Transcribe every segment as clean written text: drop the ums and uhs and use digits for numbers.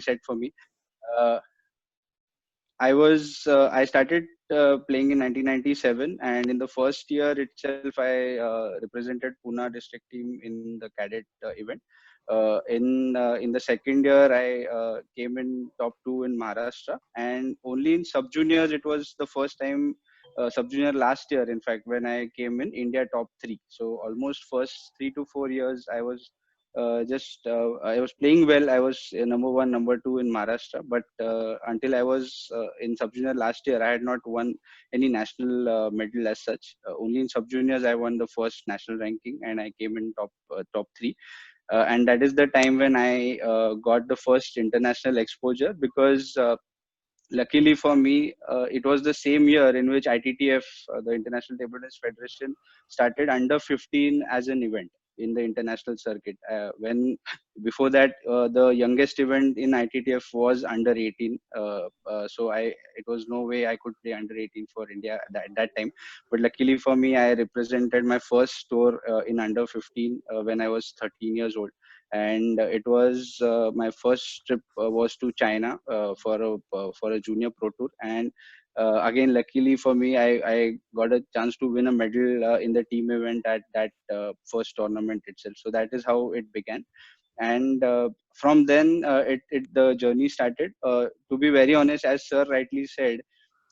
set for me. Uh, I started playing in 1997, and in the first year itself, I represented Pune district team in the cadet event. In the second year, I came in top two in Maharashtra, and only in sub juniors it was the first time. Sub junior last year, in fact, when I came in India top three. So almost first 3 to 4 years, I was playing well. I was number one, number two in Maharashtra, but until I was in sub junior last year, I had not won any national medal as such. Only in sub juniors I won the first national ranking, and I came in top three. And that is the time when I got the first international exposure, because luckily for me, it was the same year in which ITTF, the International Table Tennis Federation, started under 15 as an event in the international circuit. When before that, the youngest event in ITTF was under 18. It was no way I could play under 18 for India at that time. But luckily for me, I represented my first tour in under 15 when I was 13 years old, and it was my first trip was to China for a junior pro tour. And again, luckily for me, I got a chance to win a medal in the team event at that first tournament itself. So that is how it began. And from then, the journey started. To be very honest, as sir rightly said,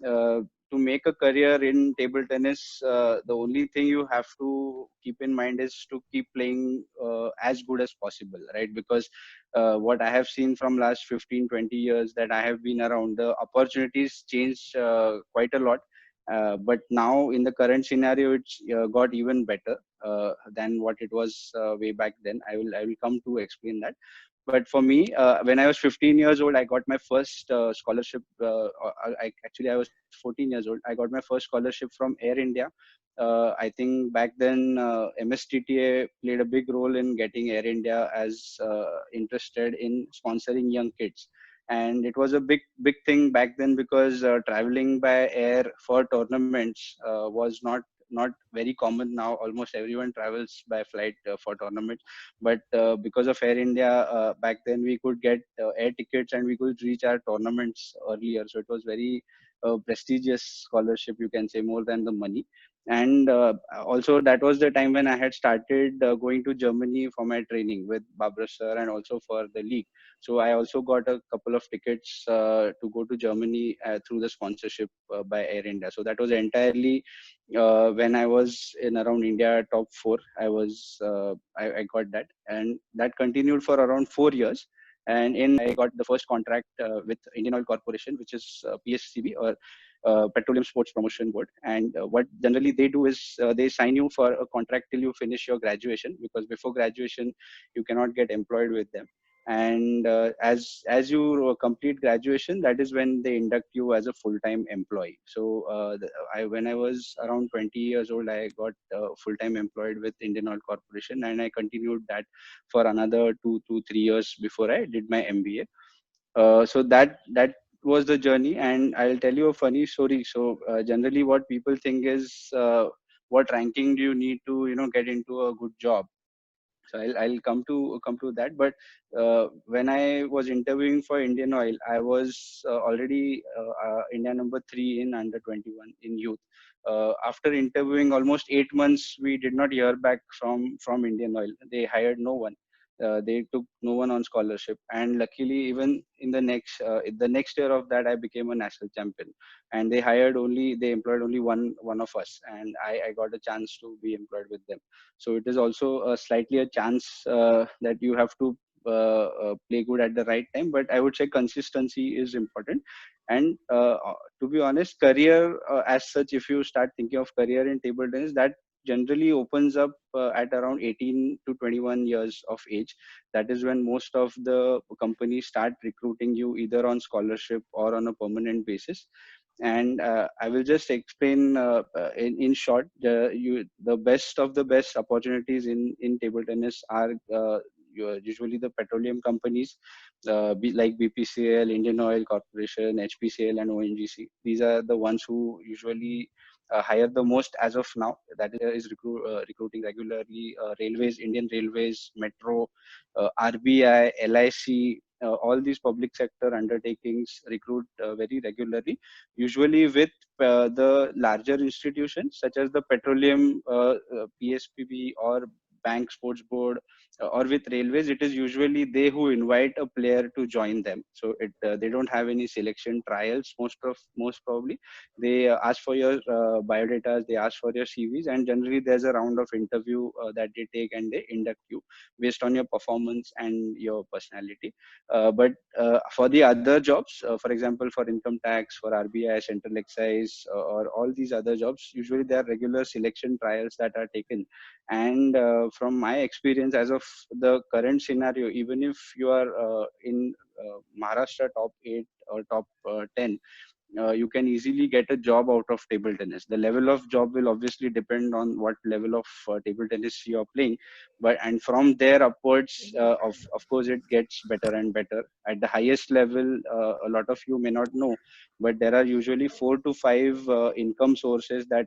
uh, to make a career in table tennis, the only thing you have to keep in mind is to keep playing as good as possible, right? Because what I have seen from last 15, 20 years that I have been around, the opportunities changed quite a lot. But now in the current scenario, it's got even better than what it was way back then. I will come to explain that. But for me, when I was 15 years old, I got my first scholarship. I was 14 years old. I got my first scholarship from Air India. I think back then MSTTA played a big role in getting Air India as interested in sponsoring young kids. And it was a big thing back then, because traveling by air for tournaments was not very common. Now almost everyone travels by flight for tournaments, but because of Air India, back then we could get air tickets and we could reach our tournaments earlier. So it was very prestigious scholarship, you can say, more than the money. And also that was the time when I had started going to Germany for my training with Babra sir, and also for the league. So I also got a couple of tickets to go to Germany through the sponsorship by Air India. So that was entirely when I was in around India top four. I got that, and that continued for around 4 years. And I got the first contract with Indian Oil Corporation, which is PSCB, or Petroleum Sports Promotion Board. And what generally they do is they sign you for a contract till you finish your graduation, because before graduation you cannot get employed with them. And as you complete graduation, that is when they induct you as a full-time employee. So when I was around 20 years old, I got full-time employed with Indian Oil Corporation, and I continued that for another 2 to 3 years before I did my MBA. So that was the journey. And I'll tell you a funny story. So generally what people think is, what ranking do you need to get into a good job? So I'll come to that. But when I was interviewing for Indian Oil, I was already India number three in under 21 in youth. After interviewing almost 8 months, we did not hear back from Indian Oil. They hired no one. They took no one on scholarship, and luckily, even in the next year of that, I became a national champion. And they employed only one of us, and I got a chance to be employed with them. So it is also slightly a chance that you have to play good at the right time. But I would say consistency is important. And to be honest, career as such, if you start thinking of career in table tennis, that generally opens up at around 18 to 21 years of age. That is when most of the companies start recruiting you either on scholarship or on a permanent basis. And I will just explain in short. The best of the best opportunities in table tennis are usually the petroleum companies, like BPCL, Indian Oil Corporation, HPCL, and ONGC. These are the ones who usually hire the most as of now. That is recruiting regularly. Railways, Indian Railways, Metro, RBI, LIC. all these public sector undertakings recruit very regularly, usually with the larger institutions such as the petroleum PSPB or bank sports board, or with railways. It is usually they who invite a player to join them. So they don't have any selection trials. Most probably they ask for your biodata, they ask for your CVs, and generally there's a round of interview that they take, and they induct you based on your performance and your personality. But for the other jobs, for example, for income tax, for RBI, central excise, or all these other jobs, usually there are regular selection trials that are taken. And from my experience, as of the current scenario, even if you are in Maharashtra top 8 or top 10, you can easily get a job out of table tennis. The level of job will obviously depend on what level of table tennis you are playing, but and from there upwards, of course, it gets better and better. At the highest level, a lot of you may not know, but there are usually 4 to 5 income sources that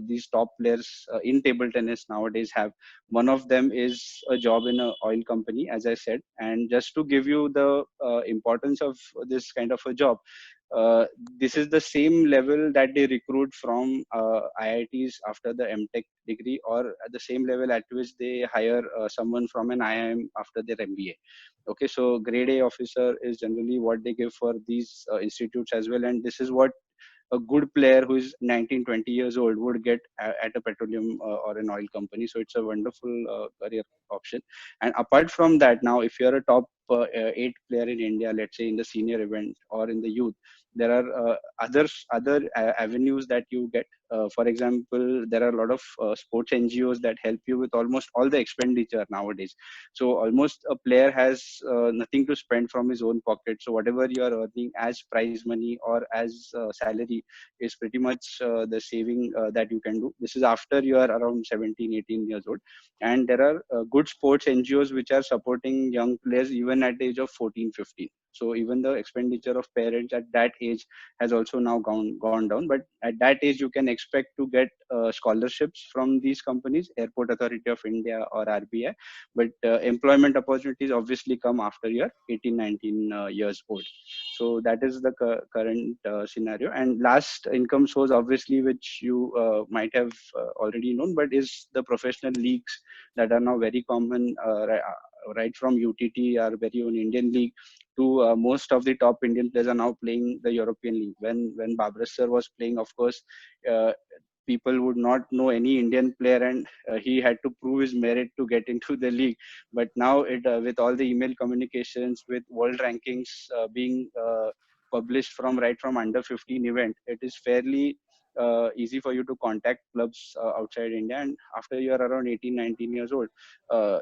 these top players in table tennis nowadays have. One of them is a job in an oil company, as I said. And just to give you the importance of this kind of a job, uh, this is the same level that they recruit from IITs after the MTech degree, or at the same level at which they hire someone from an IIM after their MBA. Okay, so grade A officer is generally what they give for these institutes as well, and this is what a good player who is 19, 20 years old would get at a petroleum or an oil company. So it's a wonderful career option. And apart from that, now if you're a top 8 player in India, let's say in the senior event or in the youth, there are other avenues that you get. For example, there are a lot of sports NGOs that help you with almost all the expenditure nowadays. So almost a player has nothing to spend from his own pocket. So whatever you are earning as prize money or as salary is pretty much the saving that you can do. This is after you are around 17, 18 years old. And there are good sports NGOs which are supporting young players even at the age of 14, 15. So even the expenditure of parents at that age has also now gone down. But at that age, you can expect to get scholarships from these companies, Airport Authority of India or RBI. But employment opportunities obviously come after you're 18, 19 years old. So that is the current scenario. And last income source, obviously, which you might have already known, but is the professional leagues that are now very common, right from UTT, our very own Indian league, to most of the top Indian players are now playing the European league. When Babras sir was playing, of course, uh, people would not know any Indian player, and he had to prove his merit to get into the league. But now, with all the email communications, with world rankings being published from right from under 15 event, it is fairly easy for you to contact clubs outside India. And after you are around 18, 19 years old,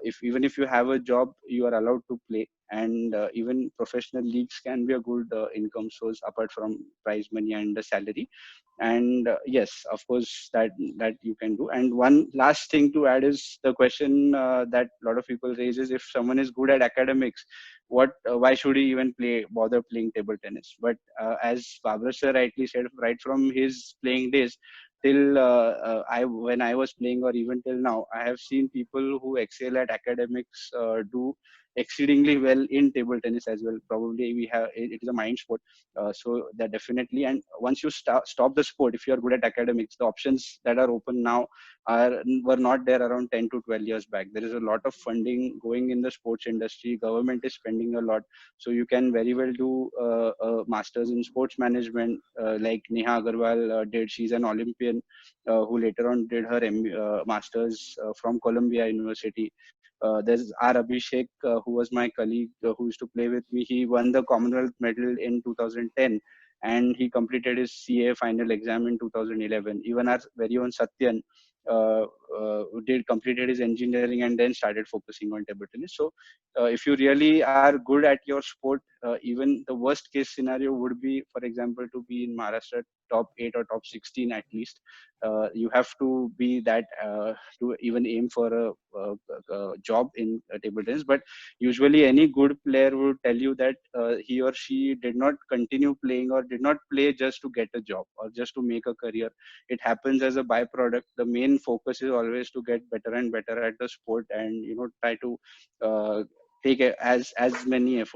if even if you have a job, you are allowed to play. And even professional leagues can be a good income source apart from prize money and the salary. And yes, of course, that you can do. And one last thing to add is the question that a lot of people raise is, if someone is good at academics, why should he even bother playing table tennis? But as Babra sir rightly said, right from his playing days till when I was playing, or even till now, I have seen people who excel at academics do exceedingly well in table tennis as well. Probably it is a mind sport. So that definitely, and once you stop the sport, if you are good at academics, the options that are open now were not there around 10 to 12 years back. There is a lot of funding going in the sports industry. Government is spending a lot. So you can very well do a master's in sports management, like Neha Agarwal did. She's an Olympian who later on did her master's from Columbia University. There's R. Abhishek, who was my colleague who used to play with me. He won the Commonwealth medal in 2010, and he completed his CA final exam in 2011. Even our very own Satyan uh, did completed his engineering and then started focusing on table tennis. So, if you really are good at your sport, even the worst case scenario would be, for example, to be in Maharashtra top 8 or top 16 at least. You have to be that to even aim for a job in table tennis. But usually, any good player would tell you that he or she did not continue playing or did not play just to get a job or just to make a career. It happens as a byproduct. The main focus is always to get better and better at the sport, and try to take as many efforts